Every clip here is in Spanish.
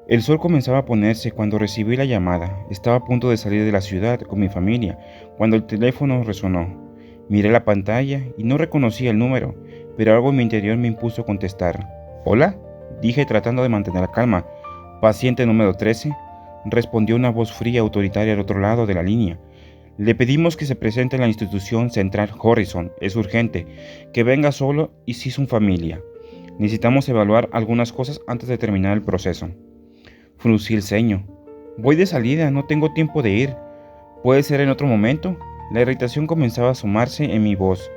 El sol comenzaba a ponerse cuando recibí la llamada. Estaba a punto de salir de la ciudad con mi familia cuando el teléfono resonó. Miré la pantalla y no reconocía el número, pero algo en mi interior me impuso contestar. ¿Hola?, dije tratando de mantener la calma. ¿Paciente número 13? Respondió una voz fría y autoritaria al otro lado de la línea. Le pedimos que se presente en la institución Central Horizon. Es urgente. Que venga solo y sin su familia. Necesitamos evaluar algunas cosas antes de terminar el proceso. Fruncí el ceño. Voy de salida, no tengo tiempo de ir. ¿Puede ser en otro momento? La irritación comenzaba a asomarse en mi voz.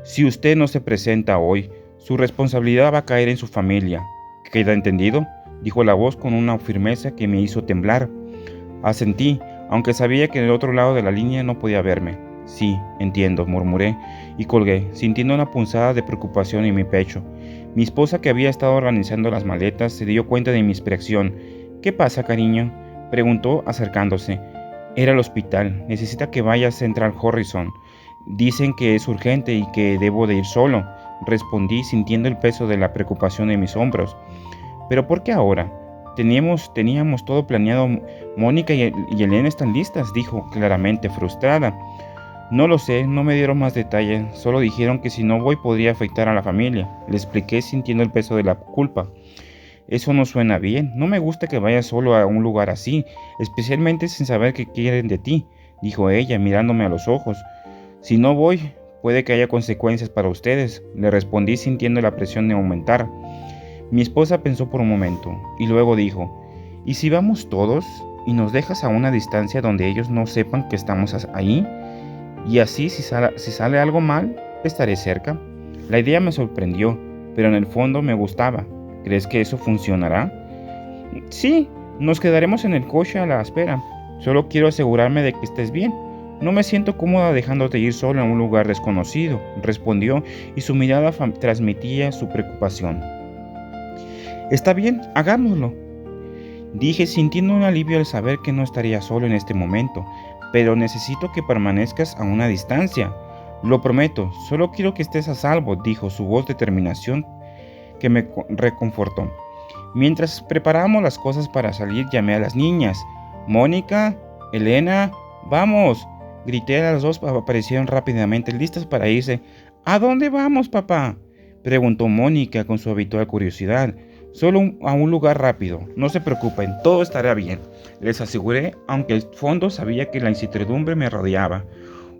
Si usted no se presenta hoy, su responsabilidad va a caer en su familia. ¿Queda entendido?, dijo la voz con una firmeza que me hizo temblar. Asentí, aunque sabía que del otro lado de la línea no podía verme. Sí, entiendo, murmuré y colgué, sintiendo una punzada de preocupación en mi pecho. Mi esposa, que había estado organizando las maletas, se dio cuenta de mi expresión. ¿Qué pasa, cariño?, preguntó acercándose. Era el hospital. Necesita que vaya a Central Horizon. Dicen que es urgente y que debo de ir solo, respondí sintiendo el peso de la preocupación en mis hombros. ¿Pero por qué ahora? Teníamos todo planeado. Mónica y Elena están listas, dijo, claramente frustrada. No lo sé, no me dieron más detalles, solo dijeron que si no voy podría afectar a la familia. Le expliqué sintiendo el peso de la culpa. Eso no suena bien, no me gusta que vayas solo a un lugar así, especialmente sin saber qué quieren de ti, dijo ella mirándome a los ojos. Si no voy, puede que haya consecuencias para ustedes, le respondí sintiendo la presión de aumentar. Mi esposa pensó por un momento y luego dijo, ¿y si vamos todos y nos dejas a una distancia donde ellos no sepan que estamos ahí? Y así si sale algo mal, estaré cerca. La idea me sorprendió, pero en el fondo me gustaba. ¿Crees que eso funcionará? Sí, nos quedaremos en el coche a la espera. Solo quiero asegurarme de que estés bien. No me siento cómoda dejándote ir solo en un lugar desconocido, respondió, y su mirada transmitía su preocupación. Está bien, hagámoslo, dije sintiendo un alivio al saber que no estaría solo en este momento, pero necesito que permanezcas a una distancia. Lo prometo, solo quiero que estés a salvo, dijo su voz de determinación que me reconfortó. Mientras preparábamos las cosas para salir, llamé a las niñas. Mónica, Elena, vamos, grité a las dos. Aparecieron rápidamente listas para irse. ¿A dónde vamos, papá?, preguntó Mónica con su habitual curiosidad. Solo a un lugar rápido, no se preocupen, todo estará bien, les aseguré, aunque al fondo sabía que la incertidumbre me rodeaba.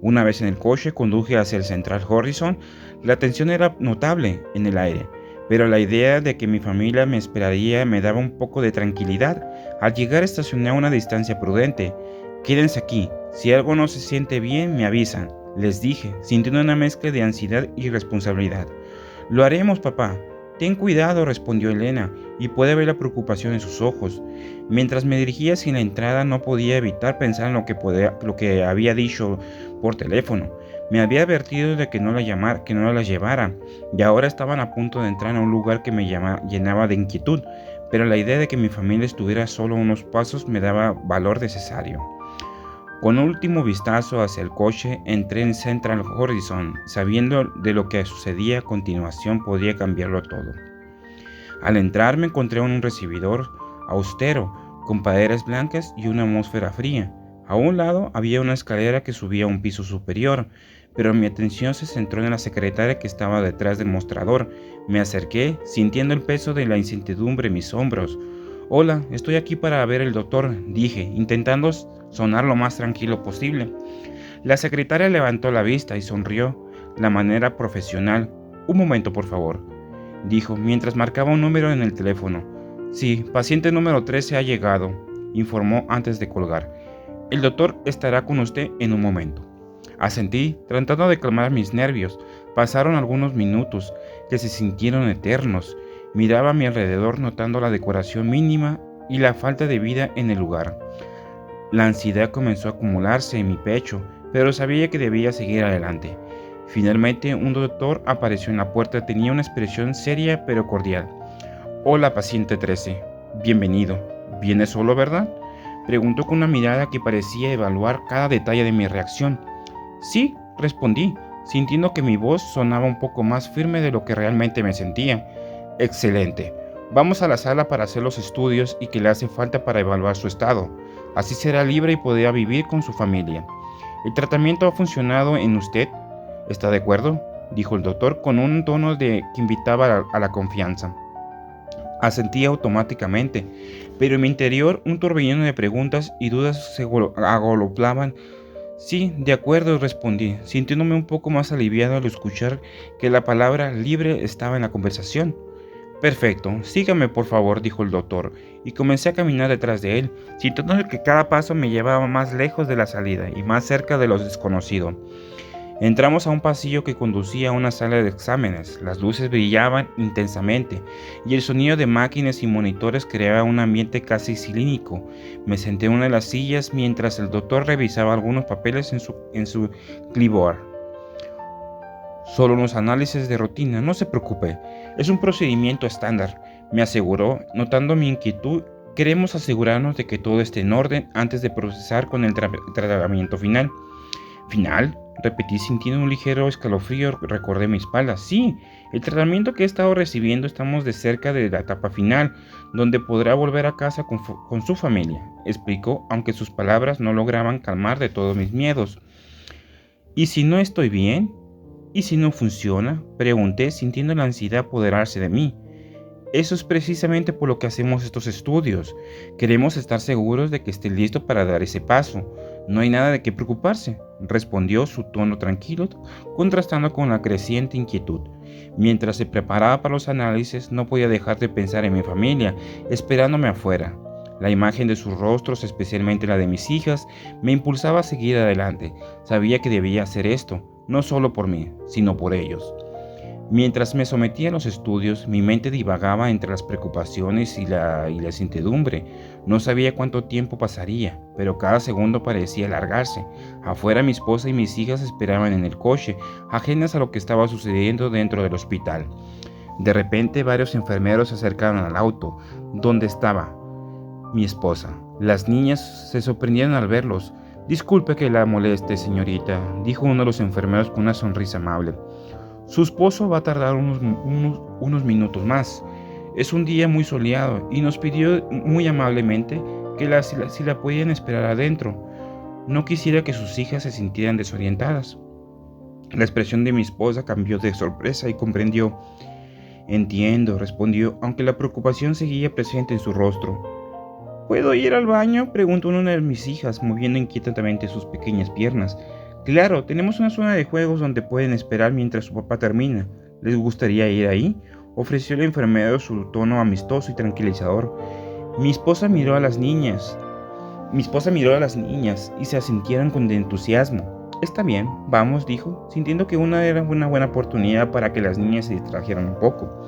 Una vez en el coche, conduje hacia el Central Horizon. La tensión era notable en el aire, pero la idea de que mi familia me esperaría me daba un poco de tranquilidad. Al llegar estacioné a una distancia prudente. Quédense aquí, si algo no se siente bien me avisan, les dije, sintiendo una mezcla de ansiedad y responsabilidad. Lo haremos, papá. Ten cuidado, respondió Elena, y pude ver la preocupación en sus ojos. Mientras me dirigía hacia la entrada no podía evitar pensar en lo que había dicho por teléfono. Me había advertido de que no la llevara, y ahora estaban a punto de entrar a un lugar que me llenaba de inquietud, pero la idea de que mi familia estuviera solo unos pasos me daba valor necesario. Con un último vistazo hacia el coche, entré en Central Horizon, sabiendo de lo que sucedía a continuación podría cambiarlo todo. Al entrar me encontré en un recibidor austero, con paredes blancas y una atmósfera fría. A un lado había una escalera que subía a un piso superior, pero mi atención se centró en la secretaria que estaba detrás del mostrador. Me acerqué, sintiendo el peso de la incertidumbre en mis hombros. Hola, estoy aquí para ver al doctor, dije, intentando sonar lo más tranquilo posible. La secretaria levantó la vista y sonrió, de manera profesional. Un momento, por favor, dijo, mientras marcaba un número en el teléfono. Sí, paciente número 13 ha llegado, informó antes de colgar. El doctor estará con usted en un momento. Asentí, tratando de calmar mis nervios. Pasaron algunos minutos que se sintieron eternos. Miraba a mi alrededor notando la decoración mínima y la falta de vida en el lugar. La ansiedad comenzó a acumularse en mi pecho, pero sabía que debía seguir adelante. Finalmente, un doctor apareció en la puerta. Tenía una expresión seria pero cordial. Hola, paciente 13. Bienvenido. ¿Viene solo, verdad?, preguntó con una mirada que parecía evaluar cada detalle de mi reacción. Sí, respondí, sintiendo que mi voz sonaba un poco más firme de lo que realmente me sentía. Excelente. Vamos a la sala para hacer los estudios y que le hace falta para evaluar su estado. Así será libre y podrá vivir con su familia. ¿El tratamiento ha funcionado en usted? ¿Está de acuerdo?, dijo el doctor con un tono que invitaba a la confianza. Asentí automáticamente, pero en mi interior un torbellino de preguntas y dudas se agolpaban. Sí, de acuerdo, respondí, sintiéndome un poco más aliviado al escuchar que la palabra libre estaba en la conversación. Perfecto, sígame por favor, dijo el doctor, y comencé a caminar detrás de él, sintiendo que cada paso me llevaba más lejos de la salida y más cerca de lo desconocido. Entramos a un pasillo que conducía a una sala de exámenes. Las luces brillaban intensamente y el sonido de máquinas y monitores creaba un ambiente casi cilínico. Me senté en una de las sillas mientras el doctor revisaba algunos papeles en su clipboard. Solo unos análisis de rutina, no se preocupe. Es un procedimiento estándar, me aseguró, notando mi inquietud. Queremos asegurarnos de que todo esté en orden antes de procesar con el tratamiento final. ¿Final?, repetí sintiendo un ligero escalofrío. Recordé mi espalda. Sí, el tratamiento que he estado recibiendo, estamos de cerca de la etapa final, donde podrá volver a casa con su familia, explicó, aunque sus palabras no lograban calmar de todos mis miedos. ¿Y si no estoy bien? ¿Y si no funciona?, pregunté, sintiendo la ansiedad apoderarse de mí. Eso es precisamente por lo que hacemos estos estudios. Queremos estar seguros de que esté listo para dar ese paso. No hay nada de qué preocuparse, respondió, su tono tranquilo, contrastando con la creciente inquietud. Mientras se preparaba para los análisis, no podía dejar de pensar en mi familia, esperándome afuera. La imagen de sus rostros, especialmente la de mis hijas, me impulsaba a seguir adelante. Sabía que debía hacer esto, no solo por mí, sino por ellos. Mientras me sometía a los estudios, mi mente divagaba entre las preocupaciones y la incertidumbre. No sabía cuánto tiempo pasaría, pero cada segundo parecía alargarse. Afuera, mi esposa y mis hijas esperaban en el coche, ajenas a lo que estaba sucediendo dentro del hospital. De repente, varios enfermeros se acercaron al auto, donde estaba mi esposa. Las niñas se sorprendieron al verlos. «Disculpe que la moleste, señorita», dijo uno de los enfermeros con una sonrisa amable. «Su esposo va a tardar unos minutos más. Es un día muy soleado y nos pidió muy amablemente que si la podían esperar adentro. No quisiera que sus hijas se sintieran desorientadas». La expresión de mi esposa cambió de sorpresa y comprendió. «Entiendo», respondió, aunque la preocupación seguía presente en su rostro. «¿Puedo ir al baño?», preguntó una de mis hijas, moviendo inquietantemente sus pequeñas piernas. «Claro, tenemos una zona de juegos donde pueden esperar mientras su papá termina. ¿Les gustaría ir ahí?», ofreció el enfermero, su tono amistoso y tranquilizador. Mi esposa miró a las niñas y se asintieron con entusiasmo. «Está bien, vamos», dijo, sintiendo que era una buena oportunidad para que las niñas se distrajeran un poco.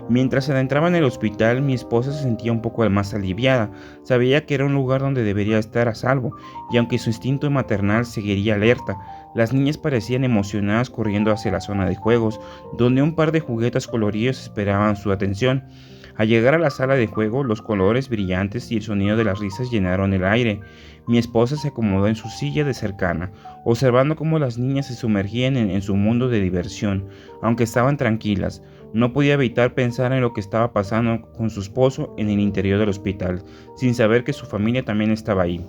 Mientras se adentraba en el hospital, mi esposa se sentía un poco más aliviada. Sabía que era un lugar donde debería estar a salvo, y aunque su instinto maternal seguiría alerta, las niñas parecían emocionadas corriendo hacia la zona de juegos, donde un par de juguetes coloridos esperaban su atención. Al llegar a la sala de juego, los colores brillantes y el sonido de las risas llenaron el aire. Mi esposa se acomodó en su silla de cercana, observando cómo las niñas se sumergían en su mundo de diversión. Aunque estaban tranquilas, no podía evitar pensar en lo que estaba pasando con su esposo en el interior del hospital, sin saber que su familia también estaba ahí.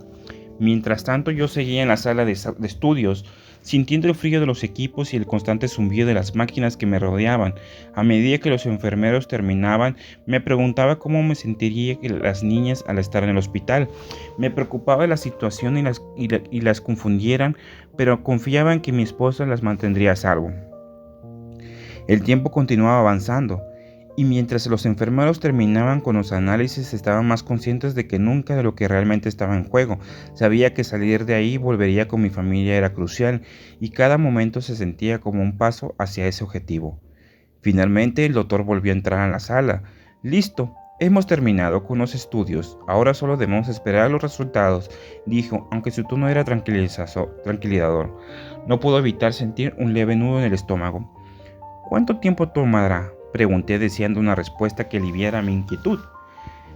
Mientras tanto, yo seguía en la sala de estudios, sintiendo el frío de los equipos y el constante zumbido de las máquinas que me rodeaban. A medida que los enfermeros terminaban, me preguntaba cómo me sentiría las niñas al estar en el hospital. Me preocupaba la situación y las confundieran, pero confiaba en que mi esposa las mantendría a salvo. El tiempo continuaba avanzando, y mientras los enfermeros terminaban con los análisis, estaban más conscientes de que nunca de lo que realmente estaba en juego. Sabía que salir de ahí volvería con mi familia era crucial, y cada momento se sentía como un paso hacia ese objetivo. Finalmente, el doctor volvió a entrar a la sala. «Listo, hemos terminado con los estudios. Ahora solo debemos esperar los resultados», dijo, aunque su tono era tranquilizador. No pudo evitar sentir un leve nudo en el estómago. «¿Cuánto tiempo tomará?», pregunté, deseando una respuesta que aliviara mi inquietud.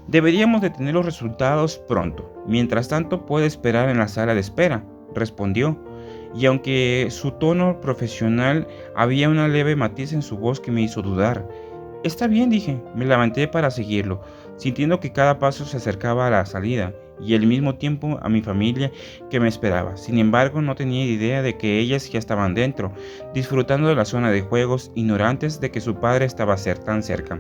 «Deberíamos de tener los resultados pronto. Mientras tanto, puede esperar en la sala de espera», respondió, y aunque su tono profesional había una leve matiz en su voz que me hizo dudar. Está bien, dije. Me levanté para seguirlo, sintiendo que cada paso se acercaba a la salida y al mismo tiempo a mi familia que me esperaba. Sin embargo, no tenía idea de que ellas ya estaban dentro, disfrutando de la zona de juegos, ignorantes de que su padre estaba tan cerca.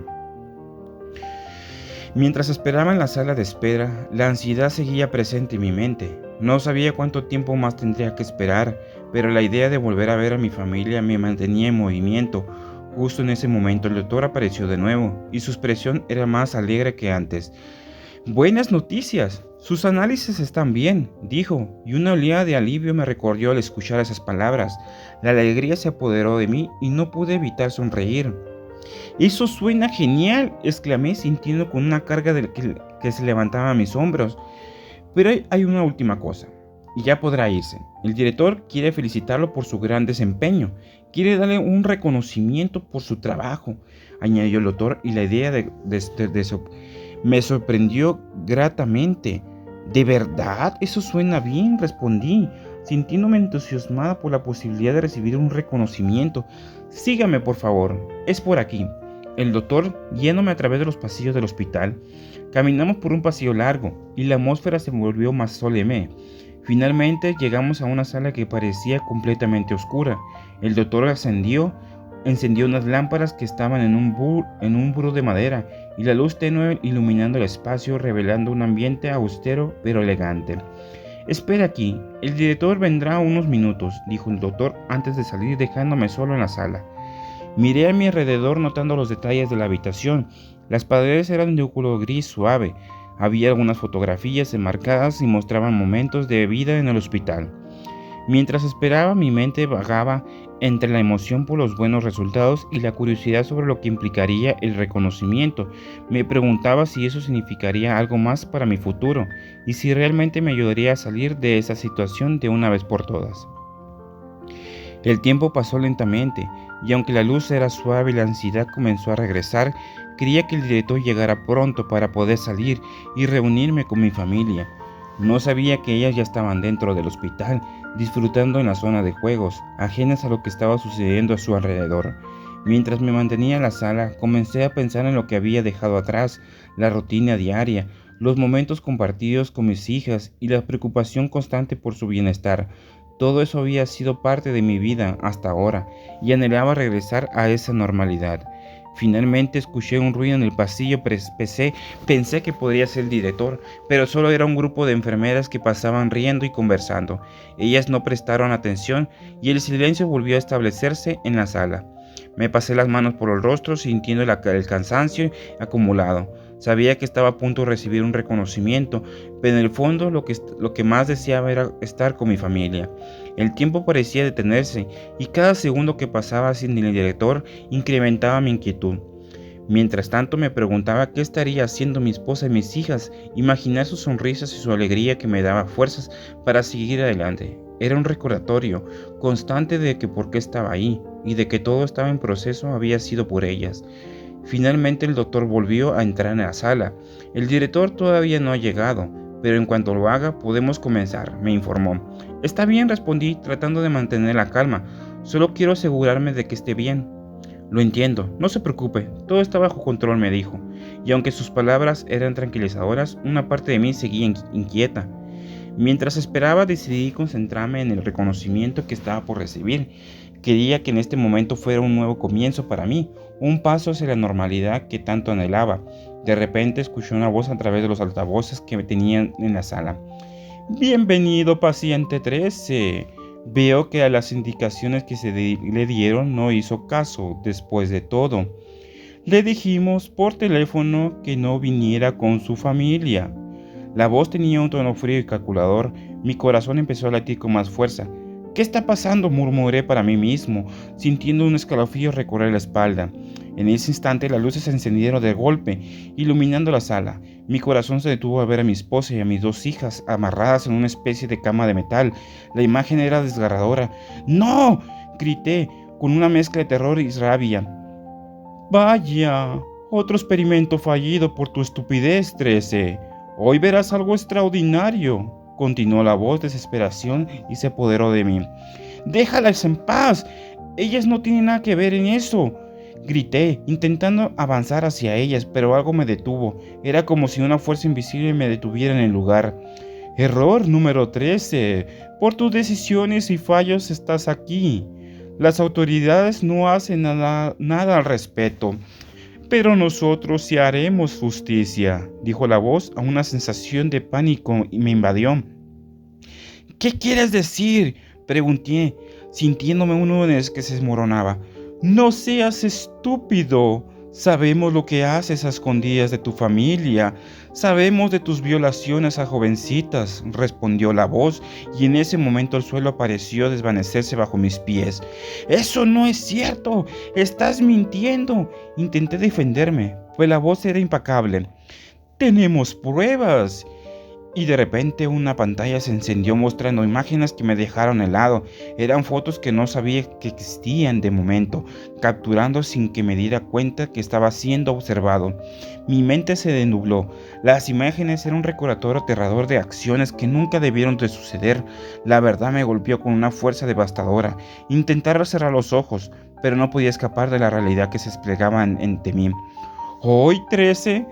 Mientras esperaba en la sala de espera, la ansiedad seguía presente en mi mente. No sabía cuánto tiempo más tendría que esperar, pero la idea de volver a ver a mi familia me mantenía en movimiento. Justo en ese momento el doctor apareció de nuevo, y su expresión era más alegre que antes. Buenas noticias. Sus análisis están bien, dijo, y una oleada de alivio me recorrió al escuchar esas palabras. La alegría se apoderó de mí y no pude evitar sonreír. Eso suena genial, exclamé sintiendo con una carga que se levantaba a mis hombros. Pero hay una última cosa, y ya podrá irse. El director quiere felicitarlo por su gran desempeño, quiere darle un reconocimiento por su trabajo, añadió el doctor, y la idea de eso me sorprendió gratamente. ¿De verdad? Eso suena bien, respondí, sintiéndome entusiasmada por la posibilidad de recibir un reconocimiento. Sígame, por favor, es por aquí. El doctor, guiándome a través de los pasillos del hospital, caminamos por un pasillo largo y la atmósfera se volvió más solemne. Finalmente llegamos a una sala que parecía completamente oscura. El doctor encendió unas lámparas que estaban en un buró de madera y la luz tenue iluminando el espacio, revelando un ambiente austero pero elegante. Espera aquí, el director vendrá unos minutos, dijo el doctor antes de salir, dejándome solo en la sala. Miré a mi alrededor notando los detalles de la habitación. Las paredes eran de un color gris suave. Había algunas fotografías enmarcadas y mostraban momentos de vida en el hospital. Mientras esperaba, mi mente vagaba entre la emoción por los buenos resultados y la curiosidad sobre lo que implicaría el reconocimiento. Me preguntaba si eso significaría algo más para mi futuro y si realmente me ayudaría a salir de esa situación de una vez por todas. El tiempo pasó lentamente, y aunque la luz era suave y la ansiedad comenzó a regresar, quería que el director llegara pronto para poder salir y reunirme con mi familia. No sabía que ellas ya estaban dentro del hospital, disfrutando en la zona de juegos, ajenas a lo que estaba sucediendo a su alrededor. Mientras me mantenía en la sala, comencé a pensar en lo que había dejado atrás, la rutina diaria, los momentos compartidos con mis hijas y la preocupación constante por su bienestar. Todo eso había sido parte de mi vida hasta ahora y anhelaba regresar a esa normalidad. Finalmente escuché un ruido en el pasillo, pensé que podría ser el director, pero solo era un grupo de enfermeras que pasaban riendo y conversando. Ellas no prestaron atención y el silencio volvió a establecerse en la sala. Me pasé las manos por el rostro sintiendo el cansancio acumulado. Sabía que estaba a punto de recibir un reconocimiento, pero en el fondo lo que más deseaba era estar con mi familia. El tiempo parecía detenerse y cada segundo que pasaba sin el director incrementaba mi inquietud. Mientras tanto me preguntaba qué estaría haciendo mi esposa y mis hijas. Imaginar sus sonrisas y su alegría que me daba fuerzas para seguir adelante. Era un recordatorio constante de que por qué estaba ahí y de que todo estaba en proceso había sido por ellas. Finalmente el doctor volvió a entrar en la sala. El director todavía no ha llegado, pero en cuanto lo haga podemos comenzar, me informó. Está bien, respondí, tratando de mantener la calma. Solo quiero asegurarme de que esté bien. Lo entiendo, no se preocupe, todo está bajo control, me dijo. Y aunque sus palabras eran tranquilizadoras, una parte de mí seguía inquieta. Mientras esperaba decidí concentrarme en el reconocimiento que estaba por recibir. Quería que en este momento fuera un nuevo comienzo para mí, un paso hacia la normalidad que tanto anhelaba. De repente escuché una voz a través de los altavoces que tenían en la sala. Bienvenido, paciente 13. Veo que a las indicaciones que le dieron no hizo caso. Después de todo, le dijimos por teléfono que no viniera con su familia. La voz tenía un tono frío y calculador. Mi corazón empezó a latir con más fuerza. ¿Qué está pasando?, murmuré para mí mismo, sintiendo un escalofrío recorrer la espalda. En ese instante las luces se encendieron de golpe, iluminando la sala. Mi corazón se detuvo al ver a mi esposa y a mis dos hijas amarradas en una especie de cama de metal. La imagen era desgarradora. ¡No!, grité, con una mezcla de terror y rabia. Vaya, otro experimento fallido por tu estupidez, 13. Hoy verás algo extraordinario. Continuó la voz de desesperación y se apoderó de mí. ¡Déjalas en paz! Ellas no tienen nada que ver en eso. Grité, intentando avanzar hacia ellas, pero algo me detuvo. Era como si una fuerza invisible me detuviera en el lugar. Error número 13. Por tus decisiones y fallos estás aquí. Las autoridades no hacen nada al respecto. Pero nosotros sí haremos justicia, dijo la voz. A una sensación de pánico me invadió. ¿Qué quieres decir?, pregunté, sintiéndome un nudo que se desmoronaba. No seas estúpido. Sabemos lo que haces a escondidas de tu familia. Sabemos de tus violaciones a jovencitas, respondió la voz, y en ese momento el suelo pareció desvanecerse bajo mis pies. Eso no es cierto. Estás mintiendo. Intenté defenderme, pues la voz era implacable. Tenemos pruebas. Y de repente una pantalla se encendió mostrando imágenes que me dejaron helado. Eran fotos que no sabía que existían de momento, capturando sin que me diera cuenta que estaba siendo observado. Mi mente se denubló. Las imágenes eran un recordatorio aterrador de acciones que nunca debieron de suceder. La verdad me golpeó con una fuerza devastadora. Intentaba cerrar los ojos, pero no podía escapar de la realidad que se desplegaba ante mí. Hoy, 13,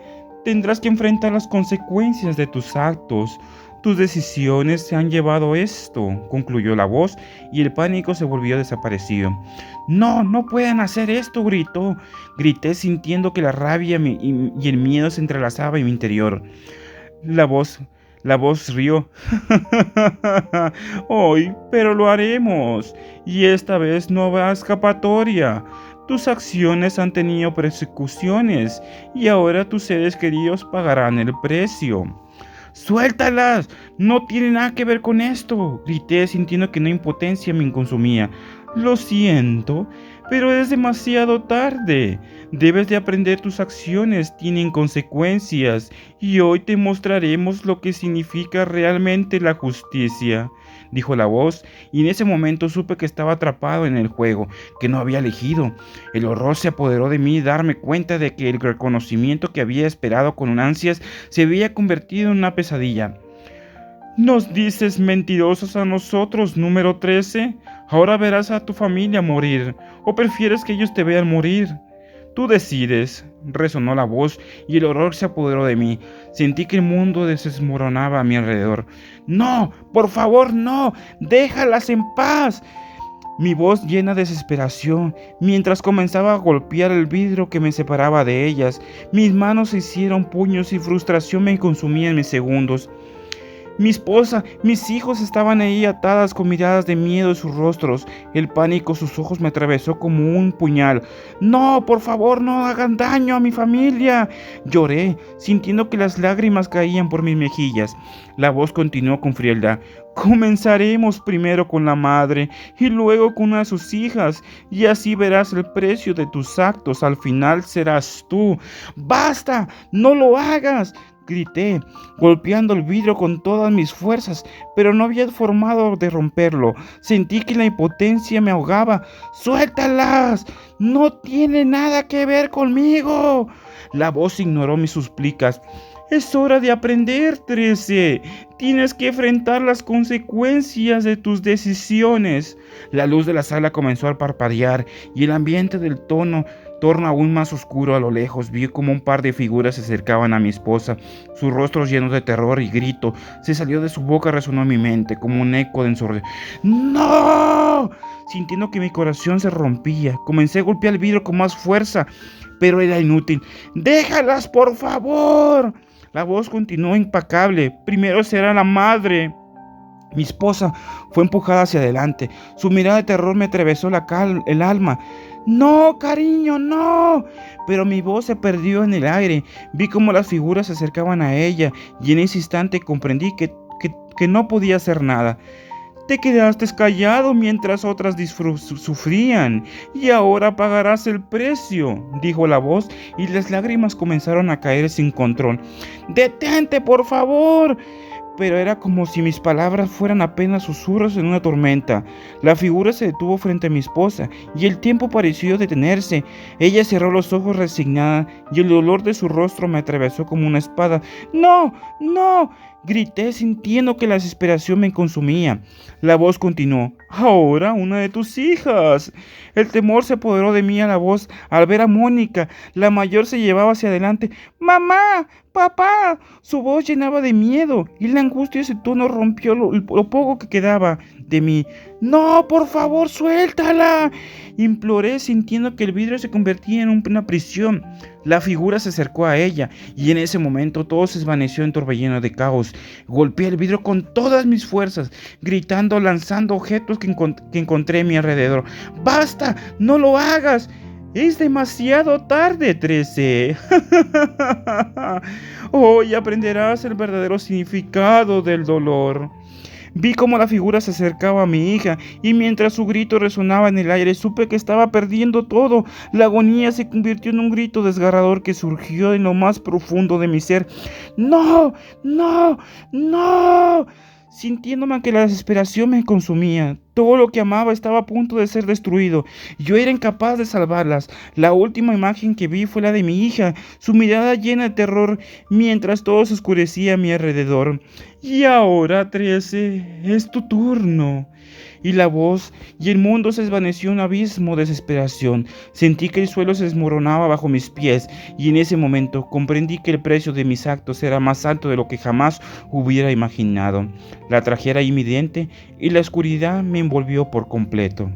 tendrás que enfrentar las consecuencias de tus actos. Tus decisiones se han llevado a esto, concluyó la voz, y el pánico se volvió desaparecido. No, no pueden hacer esto, grité sintiendo que la rabia y el miedo se entrelazaban en mi interior. La voz rió. Hoy, pero lo haremos, y esta vez no habrá escapatoria. Tus acciones han tenido persecuciones y ahora tus seres queridos pagarán el precio. ¡Suéltalas! No tiene nada que ver con esto, grité sintiendo que una impotencia me consumía. Lo siento, pero es demasiado tarde. Debes de aprender, tus acciones tienen consecuencias y hoy te mostraremos lo que significa realmente la justicia, dijo la voz, y en ese momento supe que estaba atrapado en el juego que no había elegido. El horror se apoderó de mí y darme cuenta de que el reconocimiento que había esperado con ansias se había convertido en una pesadilla. ¿Nos dices mentirosos a nosotros, número 13? Ahora verás a tu familia morir, ¿o prefieres que ellos te vean morir? Tú decides, resonó la voz, y el horror se apoderó de mí. Sentí que el mundo se desmoronaba a mi alrededor. ¡No! ¡Por favor, no! ¡Déjalas en paz! Mi voz llena de desesperación, mientras comenzaba a golpear el vidrio que me separaba de ellas. Mis manos se hicieron puños y frustración me consumía en mis segundos. Mi esposa, mis hijos estaban ahí atadas con miradas de miedo en sus rostros. El pánico, sus ojos me atravesó como un puñal. ¡No, por favor, no hagan daño a mi familia!, lloré, sintiendo que las lágrimas caían por mis mejillas. La voz continuó con frialdad. Comenzaremos primero con la madre y luego con una de sus hijas, y así verás el precio de tus actos. Al final serás tú. ¡Basta! ¡No lo hagas!, grité, golpeando el vidrio con todas mis fuerzas, pero no había formado de romperlo. Sentí que la impotencia me ahogaba. ¡Suéltalas! ¡No tiene nada que ver conmigo! La voz ignoró mis súplicas. Es hora de aprender, 13. Tienes que enfrentar las consecuencias de tus decisiones. La luz de la sala comenzó a parpadear y el ambiente del torno aún más oscuro. A lo lejos vi como un par de figuras se acercaban a mi esposa, sus rostros llenos de terror y grito. Se salió de su boca, resonó en mi mente como un eco de ensordecimiento. ¡No! Sintiendo que mi corazón se rompía, comencé a golpear el vidrio con más fuerza, pero era inútil. ¡Déjalas, por favor! La voz continuó implacable. Primero será la madre. Mi esposa fue empujada hacia adelante. Su mirada de terror me atravesó el alma. ¡No, cariño, no! Pero mi voz se perdió en el aire. Vi cómo las figuras se acercaban a ella y en ese instante comprendí que no podía hacer nada. Te quedaste callado mientras otras sufrían, y ahora pagarás el precio, dijo la voz, y las lágrimas comenzaron a caer sin control. ¡Detente, por favor! pero era como si mis palabras fueran apenas susurros en una tormenta. La figura se detuvo frente a mi esposa y el tiempo pareció detenerse. Ella cerró los ojos resignada y el dolor de su rostro me atravesó como una espada. ¡No! ¡No! Grité sintiendo que la desesperación me consumía. La voz continuó. Ahora una de tus hijas. El temor se apoderó de mí a la voz al ver a Mónica. La mayor se llevaba hacia adelante. ¡Mamá! ¡Papá! Su voz llenaba de miedo y la angustia de ese tono rompió lo poco que quedaba de mí. ¡No, por favor, suéltala! Imploré sintiendo que el vidrio se convertía en una prisión. La figura se acercó a ella y en ese momento todo se desvaneció en torbellino de caos. Golpeé el vidrio con todas mis fuerzas, gritando, lanzando objetos que encontré a mi alrededor. ¡Basta! ¡No lo hagas! Es demasiado tarde, 13. Hoy aprenderás el verdadero significado del dolor. Vi cómo la figura se acercaba a mi hija y mientras su grito resonaba en el aire supe que estaba perdiendo todo. La agonía se convirtió en un grito desgarrador que surgió en lo más profundo de mi ser. ¡No! ¡No! ¡No! Sintiéndome que la desesperación me consumía. Todo lo que amaba estaba a punto de ser destruido. Yo era incapaz de salvarlas. La última imagen que vi fue la de mi hija, su mirada llena de terror, mientras todo se oscurecía a mi alrededor. Y ahora, 13, es tu turno. Y la voz y el mundo se desvaneció en un abismo de desesperación. Sentí que el suelo se desmoronaba bajo mis pies y en ese momento comprendí que el precio de mis actos era más alto de lo que jamás hubiera imaginado. La tragedia era inminente y la oscuridad me envolvió por completo.